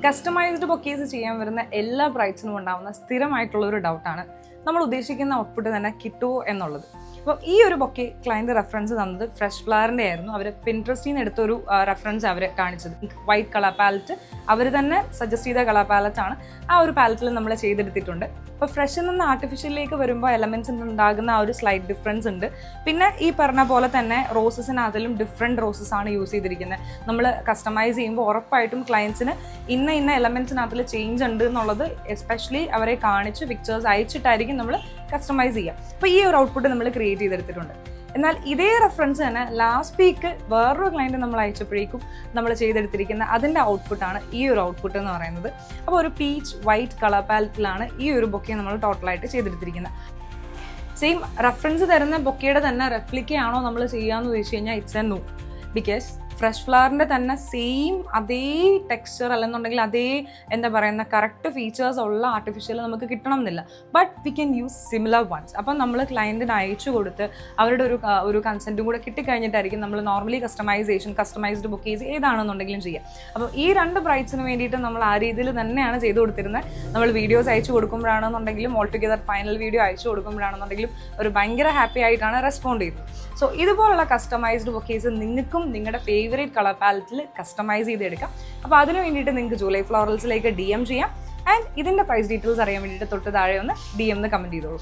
Customised bouquets ചെയ്യാൻ വരുന്ന എല്ലാ ബ്രൈഡ്സിനും ഉണ്ടാകുന്ന സ്ഥിരമായിട്ടുള്ള ഒരു ഡൗട്ടാണ് നമ്മൾ ഉദ്ദേശിക്കുന്ന ഔട്ട്പുട്ട് തന്നെ കിട്ടുമോ എന്നുള്ളത്. അപ്പോൾ ഈ ഒരു ബൊക്കെ ക്ലയൻറ്റ് റെഫറൻസ് തന്നത് ഫ്രഷ് ഫ്ലവറിൻ്റെ ആയിരുന്നു. അവർ പിൻട്രസ്റ്റിൽ നിന്ന് എടുത്തൊരു റെഫറൻസ് അവർ കാണിച്ചത്. വൈറ്റ് കളർ പാലറ്റ് അവർ തന്നെ സജസ്റ്റ് ചെയ്ത കളർ പാലറ്റാണ്. ആ ഒരു പാലറ്റിൽ നമ്മൾ ചെയ്തെടുത്തിട്ടുണ്ട്. അപ്പോൾ ഫ്രഷിൽ നിന്ന് ആർട്ടിഫിഷ്യലിലേക്ക് വരുമ്പോൾ എലമെൻറ്റ്സിൽ ഉണ്ടാകുന്ന ആ ഒരു സ്ലൈറ്റ് ഡിഫറൻസ് ഉണ്ട്. പിന്നെ ഈ പറഞ്ഞ പോലെ തന്നെ റോസസിനകത്തിലും ഡിഫറെൻറ്റ് റോസസ് ആണ് യൂസ് ചെയ്തിരിക്കുന്നത്. നമ്മൾ കസ്റ്റമൈസ് ചെയ്യുമ്പോൾ ഉറപ്പായിട്ടും ക്ലയൻസിന് ഇന്ന എലമെൻറ്റ്സിനകത്തിൽ ചേഞ്ച് ഉണ്ട് എന്നുള്ളത് എസ്പെഷ്യലി അവരെ കാണിച്ച് പിക്ചേഴ്സ് അയച്ചിട്ടായിരിക്കും നമ്മൾ കസ്റ്റമൈസ് ചെയ്യുക. അപ്പോൾ ഈ ഒരു ഔട്ട്പുട്ട് നമ്മൾ ക്രിയേറ്റ് ചെയ്തെടുത്തിട്ടുണ്ട്. എന്നാൽ ഇതേ റെഫറൻസ് തന്നെ ലാസ്റ്റ് വീക്ക് വേറൊരു ക്ലയൻറ്റ് നമ്മൾ അയച്ചപ്പോഴേക്കും നമ്മൾ ചെയ്തെടുത്തിരിക്കുന്ന അതിൻ്റെ ഔട്ട്പുട്ടാണ് ഈ ഒരു ഔട്ട്പുട്ട് എന്ന് പറയുന്നത്. അപ്പോൾ ഒരു പീച്ച് വൈറ്റ് കളർ പാലറ്റിലാണ് ഈ ഒരു ബൊക്കെ നമ്മൾ ടോട്ടലായിട്ട് ചെയ്തെടുത്തിരിക്കുന്നത്. സെയിം റെഫറൻസ് തരുന്ന ബൊക്കയുടെ തന്നെ റെപ്ലിക്കയാണോ നമ്മൾ ചെയ്യാമെന്ന് ചോദിച്ചു കഴിഞ്ഞാൽ it's a no. Because fresh ഫ്ലവറിൻ്റെ തന്നെ സെയിം അതേ ടെക്സ്ചർ അല്ലെന്നുണ്ടെങ്കിൽ അതേ എന്താ പറയുന്ന കറക്റ്റ് ഫീച്ചേഴ്സ് ഉള്ള ആർട്ടിഫിഷ്യൽ നമുക്ക് കിട്ടണം എന്നില്ല. But we can use similar ones. അപ്പം നമ്മൾ ക്ലയൻറ്റിന് അയച്ചു കൊടുത്ത് അവരുടെ ഒരു കൺസെൻറ്റും കൂടെ കിട്ടിക്കഴിഞ്ഞിട്ടായിരിക്കും നമ്മൾ നോർമലി കസ്റ്റമൈസ്ഡ് ബുക്കേസ് ഏതാണെന്നുണ്ടെങ്കിലും ചെയ്യുക. അപ്പോൾ ഈ രണ്ട് ബ്രൈഡ്സിന് വേണ്ടിയിട്ട് നമ്മൾ ആ രീതിയിൽ തന്നെയാണ് ചെയ്തു കൊടുത്തിരുന്നത്. നമ്മൾ വീഡിയോസ് അയച്ചു കൊടുക്കുമ്പോഴാണെന്നുണ്ടെങ്കിലും ഓൾ ടുഗെദർ ഫൈനൽ വീഡിയോ അയച്ചു കൊടുക്കുമ്പോഴാണെന്നുണ്ടെങ്കിലും ഒരു ഭയങ്കര ഹാപ്പി ആയിട്ടാണ് റെസ്പോണ്ട് ചെയ്തത്. സോ ഇതുപോലുള്ള കസ്റ്റമൈസ്ഡ് ബുക്കേസ് നിങ്ങൾക്കും നിങ്ങളുടെ ഫേവറേറ്റ് കളർ പാലറ്റിൽ കസ്റ്റമൈസ് ചെയ്തെടുക്കാം. അപ്പോൾ അതിന് വേണ്ടിയിട്ട് നിങ്ങൾക്ക് ജൂലൈ ഫ്ലോറൽസിലേക്ക് DM ചെയ്യാം. ആൻഡ് ഇതിൻ്റെ പ്രൈസ് ഡീറ്റെയിൽസ് അറിയാൻ വേണ്ടിയിട്ട് തൊട്ട് താഴെ ഒന്ന് DM കമൻറ്റ് ചെയ്തോളൂ.